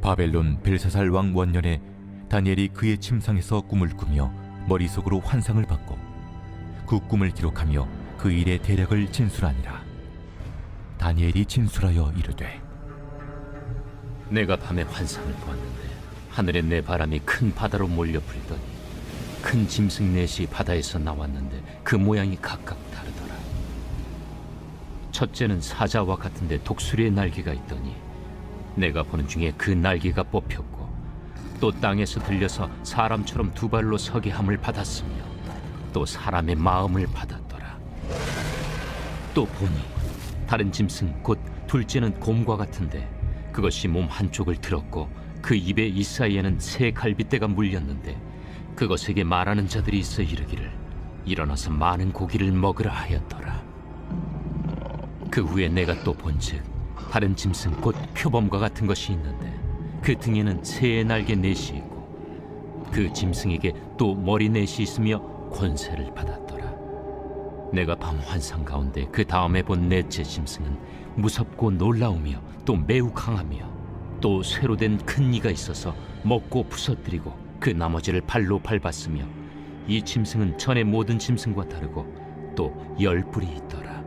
바벨론 벨사살 왕 원년에 다니엘이 그의 침상에서 꿈을 꾸며 머릿속으로 환상을 받고 그 꿈을 기록하며 그 일의 대략을 진술하니라. 다니엘이 진술하여 이르되, 내가 밤에 환상을 보았는데 하늘에 내 바람이 큰 바다로 몰려 불더니 큰 짐승 넷이 바다에서 나왔는데 그 모양이 각각 다르더라. 첫째는 사자와 같은데 독수리의 날개가 있더니 내가 보는 중에 그 날개가 뽑혔고 또 땅에서 들려서 사람처럼 두 발로 서게 함을 받았으며 또 사람의 마음을 받았더라. 또 보니 다른 짐승 곧 둘째는 곰과 같은데 그것이 몸 한쪽을 들었고 그 입에 이 사이에는 새 갈빗대가 물렸는데 그것에게 말하는 자들이 있어 이르기를 일어나서 많은 고기를 먹으라 하였더라. 그 후에 내가 또 본즉 다른 짐승 곧 표범과 같은 것이 있는데 그 등에는 새의 날개 넷이 있고 그 짐승에게 또 머리 넷이 있으며 권세를 받았더라. 내가 밤 환상 가운데 그 다음에 본 넷째 짐승은 무섭고 놀라우며 또 매우 강하며 또 쇠로 된 큰 이가 있어서 먹고 부서뜨리고 그 나머지를 발로 밟았으며 이 짐승은 전의 모든 짐승과 다르고 또 10뿔이 있더라.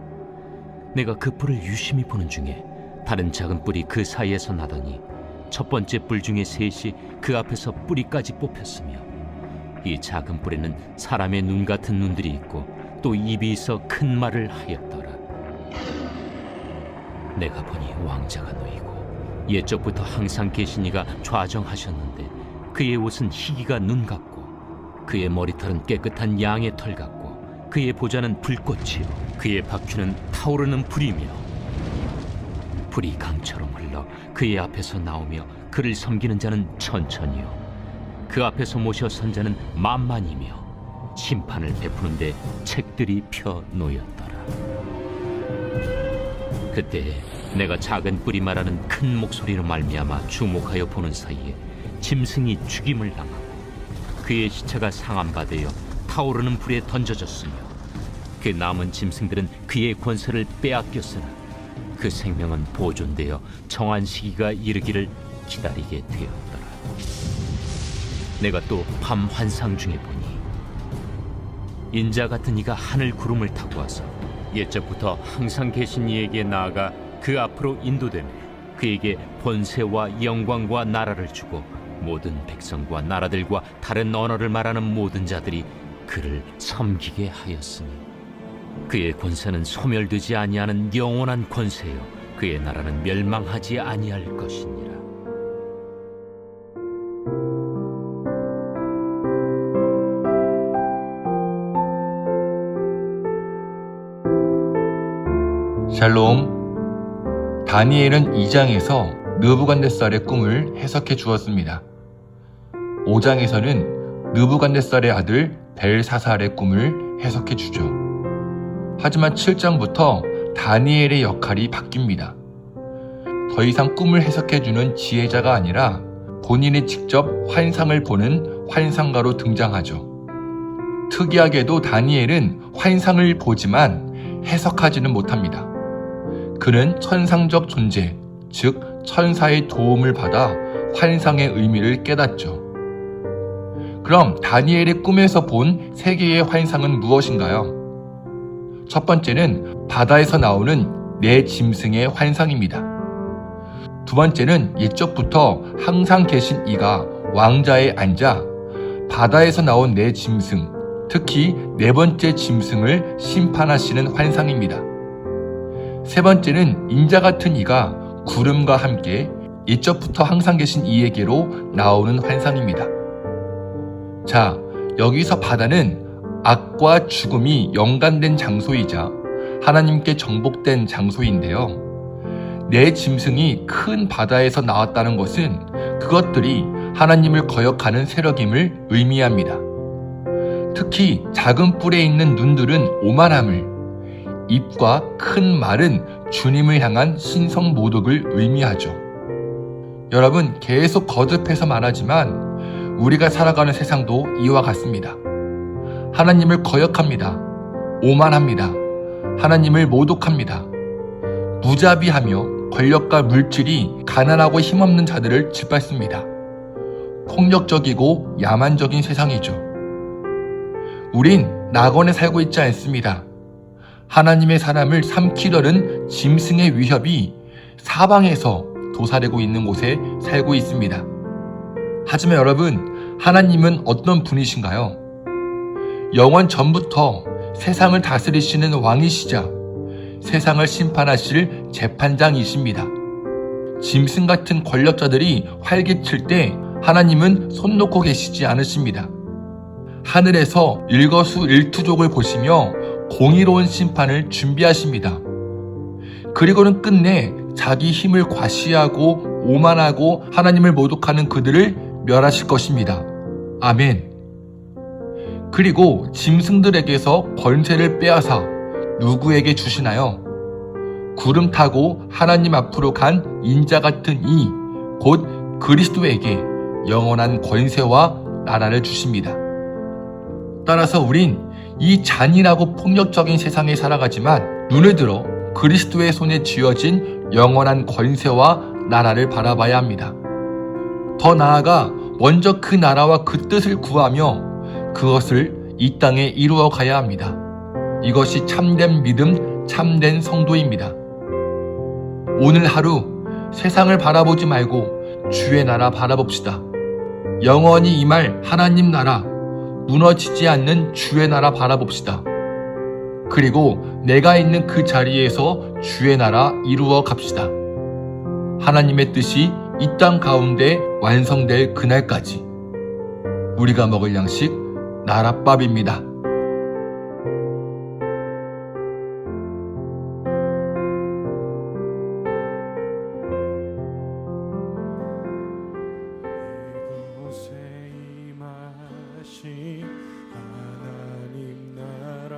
내가 그 뿔을 유심히 보는 중에 다른 작은 뿔이 그 사이에서 나더니 첫 번째 뿔 중에 셋이 그 앞에서 뿌리까지 뽑혔으며 이 작은 뿔에는 사람의 눈 같은 눈들이 있고 또 입이 있어 큰 말을 하였더라. 내가 보니 왕자가 놓이고 옛적부터 항상 계신 이가 좌정하셨는데 그의 옷은 희기가 눈 같고 그의 머리털은 깨끗한 양의 털 같고 그의 보좌는 불꽃이요 그의 바퀴는 타오르는 불이며 불이 강처럼 흘러 그의 앞에서 나오며 그를 섬기는 자는 천천히요 그 앞에서 모셔 선 자는 만만이며 심판을 베푸는데 책들이 펴 놓였더라. 그때 내가 작은 뿔이 말하는 큰 목소리로 말미암아 주목하여 보는 사이에 짐승이 죽임을 당하고 그의 시체가 상함받아 타오르는 불에 던져졌으며 그 남은 짐승들은 그의 권세를 빼앗겼으나 그 생명은 보존되어 정한 시기가 이르기를 기다리게 되었더라. 내가 또 밤 환상 중에 보니 인자 같은 이가 하늘 구름을 타고 와서 옛적부터 항상 계신 이에게 나아가 그 앞으로 인도되며 그에게 권세와 영광과 나라를 주고 모든 백성과 나라들과 다른 언어를 말하는 모든 자들이 그를 섬기게 하였으니 그의 권세는 소멸되지 아니하는 영원한 권세요 그의 나라는 멸망하지 아니할 것이니라. 샬롬. 다니엘은 2장에서 느부갓네살의 꿈을 해석해 주었습니다. 5장에서는 느부갓네살의 아들 벨사살의 꿈을 해석해 주죠. 하지만 7장부터 다니엘의 역할이 바뀝니다. 더 이상 꿈을 해석해 주는 지혜자가 아니라 본인이 직접 환상을 보는 환상가로 등장하죠. 특이하게도 다니엘은 환상을 보지만 해석하지는 못합니다. 그는 천상적 존재, 즉 천사의 도움을 받아 환상의 의미를 깨닫죠. 그럼 다니엘의 꿈에서 본 세 개의 환상은 무엇인가요? 첫 번째는 바다에서 나오는 네 짐승의 환상입니다. 두 번째는 옛적부터 항상 계신 이가 왕자에 앉아 바다에서 나온 네 짐승, 특히 네 번째 짐승을 심판하시는 환상입니다. 세 번째는 인자 같은 이가 구름과 함께 옛적부터 항상 계신 이에게로 나오는 환상입니다. 자, 여기서 바다는 악과 죽음이 연관된 장소이자 하나님께 정복된 장소인데요. 네 짐승이 큰 바다에서 나왔다는 것은 그것들이 하나님을 거역하는 세력임을 의미합니다. 특히 작은 뿔에 있는 눈들은 오만함을, 입과 큰 말은 주님을 향한 신성 모독을 의미하죠. 여러분, 계속 거듭해서 말하지만 우리가 살아가는 세상도 이와 같습니다. 하나님을 거역합니다. 오만합니다. 하나님을 모독합니다. 무자비하며 권력과 물질이 가난하고 힘없는 자들을 짓밟습니다. 폭력적이고 야만적인 세상이죠. 우린 낙원에 살고 있지 않습니다. 하나님의 사람을 삼키려는 짐승의 위협이 사방에서 도사리고 있는 곳에 살고 있습니다. 하지만 여러분, 하나님은 어떤 분이신가요? 영원 전부터 세상을 다스리시는 왕이시자 세상을 심판하실 재판장이십니다. 짐승 같은 권력자들이 활개칠 때 하나님은 손 놓고 계시지 않으십니다. 하늘에서 일거수일투족을 보시며 공의로운 심판을 준비하십니다. 그리고는 끝내 자기 힘을 과시하고 오만하고 하나님을 모독하는 그들을 멸하실 것입니다. 아멘. 그리고 짐승들에게서 권세를 빼앗아 누구에게 주시나요? 구름 타고 하나님 앞으로 간 인자 같은 이, 곧 그리스도에게 영원한 권세와 나라를 주십니다. 따라서 우린 이 잔인하고 폭력적인 세상에 살아가지만 눈을 들어 그리스도의 손에 쥐어진 영원한 권세와 나라를 바라봐야 합니다. 더 나아가 먼저 그 나라와 그 뜻을 구하며 그것을 이 땅에 이루어 가야 합니다. 이것이 참된 믿음, 참된 성도입니다. 오늘 하루 세상을 바라보지 말고 주의 나라 바라봅시다. 영원히 임할 하나님 나라, 무너지지 않는 주의 나라 바라봅시다. 그리고 내가 있는 그 자리에서 주의 나라 이루어 갑시다. 하나님의 뜻이 이 땅 가운데 완성될 그날까지 우리가 먹을 양식 나랏밥입니다. 이곳에 임하신 하나님 나라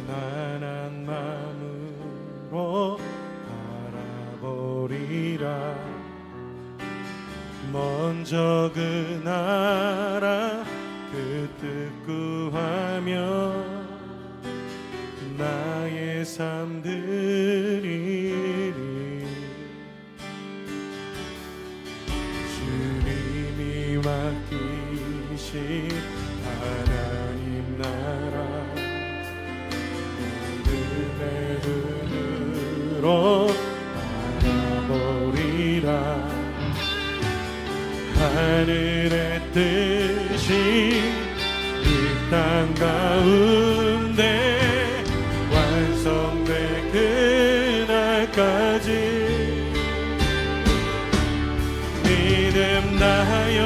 가난한 마음으로 바라보리라. 먼저 그 나라 그 뜻 구하며 나의 삶 드리리. 주님이 맡기신 하나님 나라 믿음의 눈으로 바라보리라. 하늘의 뜻이 이 땅 가운데 완성될 그날까지 믿음 다하여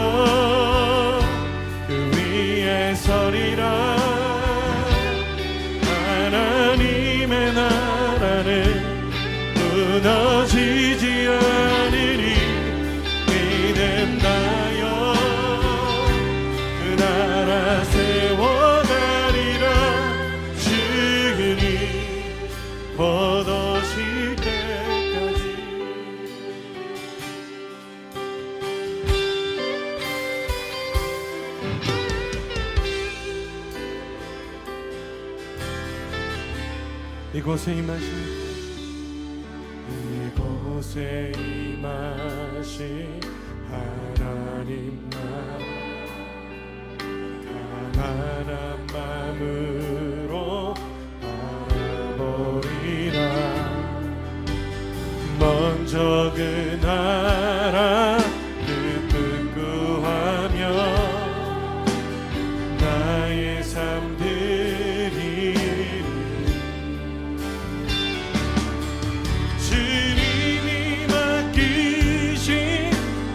그 위에 서리라. 하나님의 나라는 무너지지 않으리. 믿음 다하여 그 나라 세워가리라. 주님 곧 오실 때까지. 이곳에 임하신 하나님 나라 가난한 마음으로 바라보리라. 먼저 그 나라 그 뜻 구하며 나의 삶 드리리. 주님이 맡기신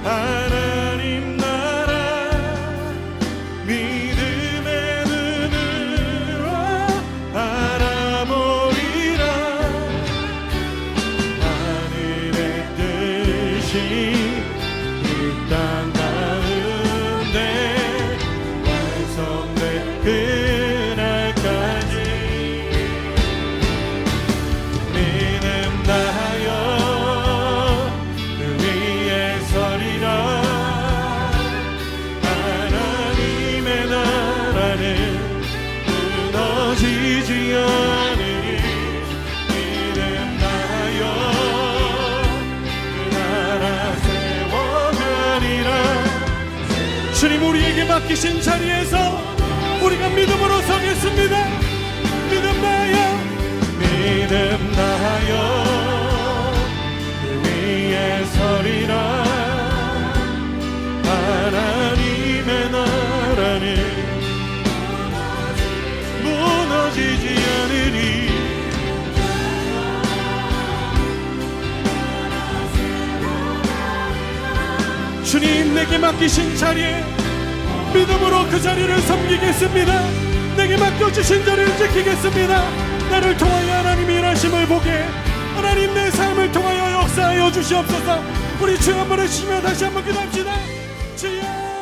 하나님 나라 믿음의 눈으로 바라보리라. 하늘의 뜻이 이 땅 가운데 완성될 그날까지 믿음 다하여 그 위에 서리라. 하나님의 나라는 무너지지 않으리. 믿음 다하여 하나님 우리에게 맡기신 자리에서 우리가 믿음으로 서겠습니다. 믿음 다하여 그 위에 서리라. 하나님의 나라는 무너지지 않으리. 주님, 내게 맡기신 자리에 믿음으로 그 자리를 섬기겠습니다. 내게 맡겨주신 자리를 지키겠습니다. 나를 통하여 하나님이 일하심을 보게, 하나님 내 삶을 통하여 역사하여 주시옵소서. 우리 주 한번 해주시며 다시 한번 기도합시다. 주여.